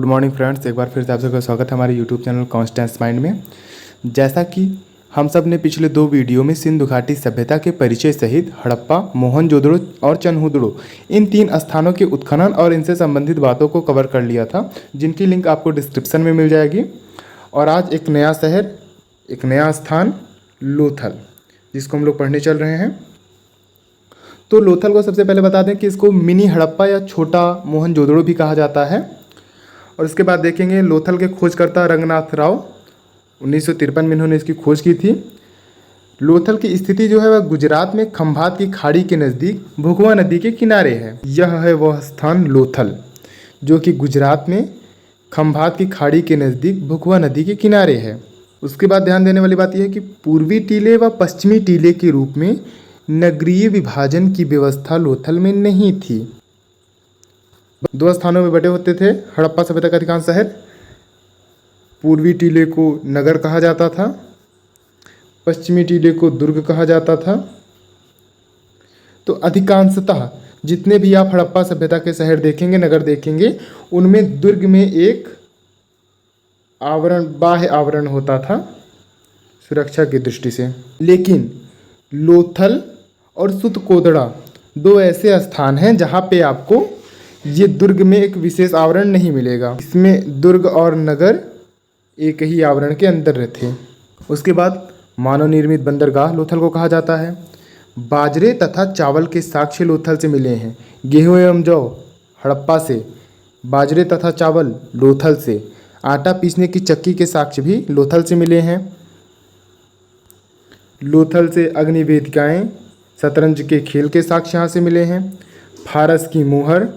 Good morning friends, एक बार फिर से आप सबका स्वागत है हमारे यूट्यूब चैनल कॉन्स्टेंस माइंड में। जैसा कि हम सब ने पिछले 2 वीडियो में सिंधु घाटी सभ्यता के परिचय सहित हड़प्पा, मोहनजोदड़ो और चनहुदड़ो इन 3 स्थानों के उत्खनन और इनसे संबंधित बातों को कवर कर लिया था, जिनकी लिंक आपको डिस्क्रिप्शन में मिल जाएगी। और आज एक नया शहर, एक नया स्थान लोथल, जिसको हम लोग पढ़ने चल रहे हैं। तो लोथल को सबसे पहले बता दें कि इसको मिनी हड़प्पा या छोटा मोहनजोदड़ो भी कहा जाता है। और इसके बाद देखेंगे लोथल के खोजकर्ता रंगनाथ राव, 1953 में इन्होंने इसकी खोज की थी। लोथल की स्थिति जो है वह गुजरात में खंभात की खाड़ी के नज़दीक भुगवा नदी के किनारे है। यह है वह स्थान लोथल जो कि गुजरात में खंभात की खाड़ी के नज़दीक भुगवा नदी के किनारे है। उसके बाद ध्यान देने वाली बात यह है कि पूर्वी टीले व पश्चिमी टीले के रूप में नगरीय विभाजन की व्यवस्था लोथल में नहीं थी। 2 स्थानों में बटे होते थे हड़प्पा सभ्यता का अधिकांश शहर। पूर्वी टीले को नगर कहा जाता था, पश्चिमी टीले को दुर्ग कहा जाता था। तो अधिकांशतः जितने भी आप हड़प्पा सभ्यता के शहर देखेंगे, नगर देखेंगे, उनमें दुर्ग में एक आवरण, बाह्य आवरण होता था सुरक्षा की दृष्टि से। लेकिन लोथल और सुतकोदड़ा 2 ऐसे स्थान हैं जहाँ पे आपको ये दुर्ग में एक विशेष आवरण नहीं मिलेगा। इसमें दुर्ग और नगर एक ही आवरण के अंदर रहते हैं। उसके बाद मानव निर्मित बंदरगाह लोथल को कहा जाता है। बाजरे तथा चावल के साक्ष्य लोथल से मिले हैं। गेहूं एवं जौ हड़प्पा से, बाजरे तथा चावल लोथल से, आटा पीसने की चक्की के साक्ष्य भी लोथल से मिले हैं। लोथल से अग्नि वेदिकाएँ, शतरंज के खेल के साक्ष्य यहाँ से मिले हैं। फारस की मुहर,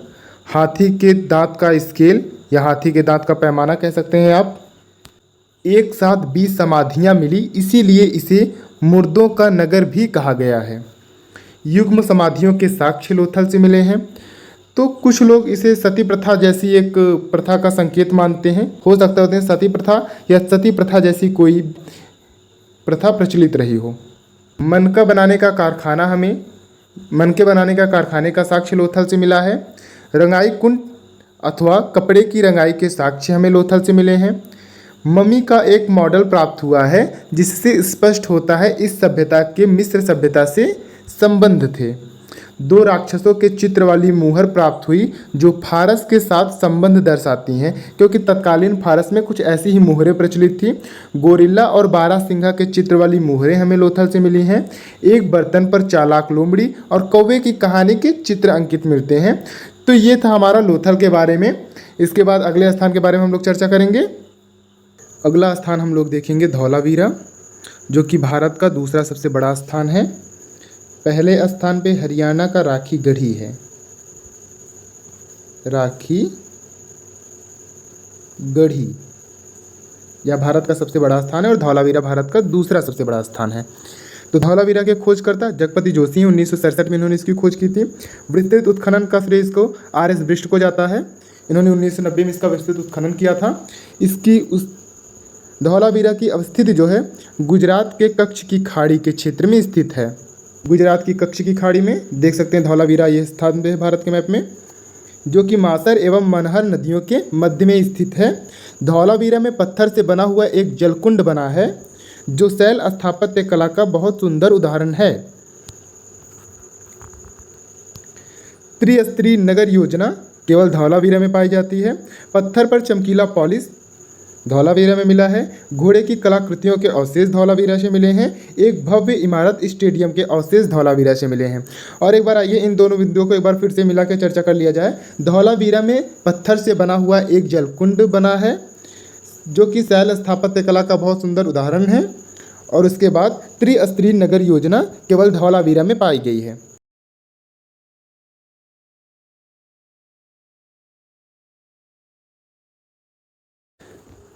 हाथी के दांत का स्केल या हाथी के दांत का पैमाना कह सकते हैं आप। एक साथ 20 समाधियाँ मिली, इसीलिए इसे मुर्दों का नगर भी कहा गया है। युग्म समाधियों के साक्ष्य लोथल से मिले हैं। तो कुछ लोग इसे सती प्रथा जैसी एक प्रथा का संकेत मानते हैं। हो सकता है सती प्रथा या सती प्रथा जैसी कोई प्रथा प्रचलित रही हो। मनके बनाने का कारखाने का साक्ष्य लोथल से मिला है। रंगाई कुंड अथवा कपड़े की रंगाई के साक्ष्य हमें लोथल से मिले हैं। मम्मी का एक मॉडल प्राप्त हुआ है जिससे स्पष्ट होता है इस सभ्यता के मिस्र सभ्यता से संबंध थे। 2 राक्षसों के चित्र वाली मुहर प्राप्त हुई जो फारस के साथ संबंध दर्शाती हैं, क्योंकि तत्कालीन फारस में कुछ ऐसी ही मुहरें प्रचलित थी। गोरिल्ला और बारहसिंघा के चित्र वाली मुहरें हमें लोथल से मिली हैं। एक बर्तन पर चालाक लोमड़ी और कौवे की कहानी के चित्र अंकित मिलते हैं। तो ये था हमारा लोथल के बारे में। इसके बाद अगले स्थान के बारे में हम लोग चर्चा करेंगे। अगला स्थान हम लोग देखेंगे धौलावीरा, जो कि भारत का दूसरा सबसे बड़ा स्थान है। पहले स्थान पे हरियाणा का राखी गढ़ी है। राखी गढ़ी यह भारत का सबसे बड़ा स्थान है और धौलावीरा भारत का दूसरा सबसे बड़ा स्थान है। तो धौलावीरा के खोजकर्ता जगपति जोशी हैं। 1967 में इन्होंने इसकी खोज की थी। विस्तृत उत्खनन का श्रेय इसको RS बिष्ट को जाता है। इन्होंने 1990 में इसका विस्तृत उत्खनन किया था। धौलावीरा की अवस्थिति जो है गुजरात के कच्छ की खाड़ी के क्षेत्र में स्थित है। गुजरात की कच्छ की खाड़ी में देख सकते हैं धौलावीरा ये स्थान पे है भारत के मैप में, जो कि मासर एवं मनहर नदियों के मध्य में स्थित है। धौलावीरा में पत्थर से बना हुआ एक जलकुंड बना है जो शैल स्थापत्य कला का बहुत सुंदर उदाहरण है। त्रिस्तरीय नगर योजना केवल धौलावीरा में पाई जाती है। पत्थर पर चमकीला पॉलिश धौलावीरा में मिला है। घोड़े की कलाकृतियों के अवशेष धौलावीरा से मिले हैं। एक भव्य इमारत स्टेडियम के अवशेष धौलावीरा से मिले हैं। और एक बार आइए इन दोनों बिंदुओं को एक बार फिर से मिला के चर्चा कर लिया जाए। धौलावीरा में पत्थर से बना हुआ एक जलकुंड बना है जो कि शैल स्थापत्य कला का बहुत सुंदर उदाहरण है। और उसके बाद त्रिस्तरीय नगर योजना केवल धौलावीरा में पाई गई है।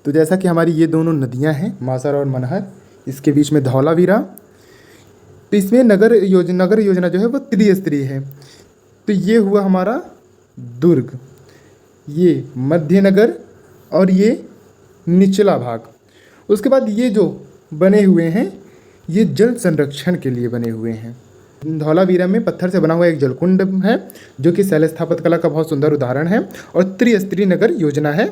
तो जैसा कि हमारी ये दोनों नदियां हैं मासर और मनहर, इसके बीच में धौलावीरा। तो इसमें नगर योजना जो है वो त्रिस्तरीय है। तो ये हुआ हमारा दुर्ग, ये मध्य नगर और ये निचला भाग। उसके बाद ये जो बने हुए हैं ये जल संरक्षण के लिए बने हुए हैं। धौलावीरा में पत्थर से बना हुआ एक जलकुंड है जो कि शैल स्थापत्य कला का बहुत सुंदर उदाहरण है। और त्रिस्तरीय नगर योजना है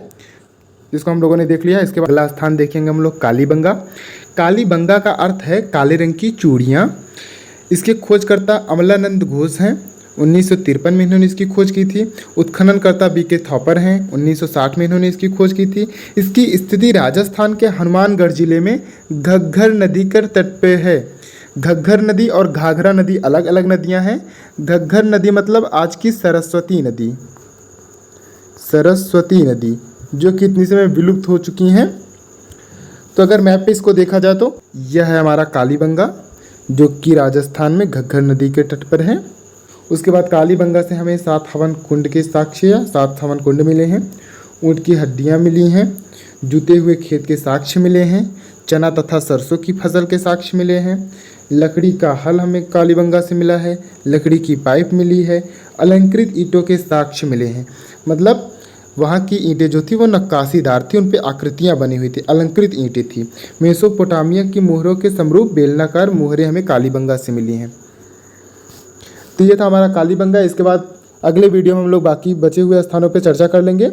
जिसको हम लोगों ने देख लिया। इसके बाद अगला स्थान देखेंगे हम लोग कालीबंगा। कालीबंगा का अर्थ है काले रंग की चूड़ियाँ। इसके खोजकर्ता अमलानंद घोष हैं। 1953 में इन्होंने इसकी खोज की थी। उत्खननकर्ता बीके थॉपर हैं। 1960 में इन्होंने इसकी खोज की थी। इसकी स्थिति राजस्थान के हनुमानगढ़ जिले में घग्गर नदी के तट पे है। घग्गर नदी और घाघरा नदी अलग अलग नदियां हैं। घग्गर नदी मतलब आज की सरस्वती नदी, सरस्वती नदी जो कि इतनी समय विलुप्त हो चुकी हैं। तो अगर मैप पे इसको देखा जाए तो यह है हमारा कालीबंगा जो कि राजस्थान में घग्गर नदी के तट पर है। उसके बाद कालीबंगा से हमें 7 हवन कुंड के साक्ष्य 7 हवन कुंड मिले हैं। ऊँट की हड्डियाँ मिली हैं। जुते हुए खेत के साक्ष्य मिले हैं। चना तथा सरसों की फसल के साक्ष्य मिले हैं। लकड़ी का हल हमें कालीबंगा से मिला है। लकड़ी की पाइप मिली है। अलंकृत ईंटों के साक्ष्य मिले हैं। मतलब वहाँ की ईंटें जो थी वो नक्काशीदार थी, उन पे आकृतियाँ बनी हुई थी, अलंकृत ईंटें थी। मेसोपोटामिया की मोहरों के समरूप बेलनाकार मोहरें हमें कालीबंगा से मिली हैं। तो ये था हमारा कालीबंगा। इसके बाद अगले वीडियो में हम लोग बाकी बचे हुए स्थानों पे चर्चा कर लेंगे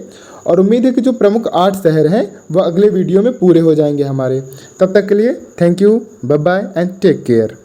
और उम्मीद है कि जो प्रमुख 8 शहर हैं वह अगले वीडियो में पूरे हो जाएंगे हमारे। तब तक के लिए thank you, bye bye and take care.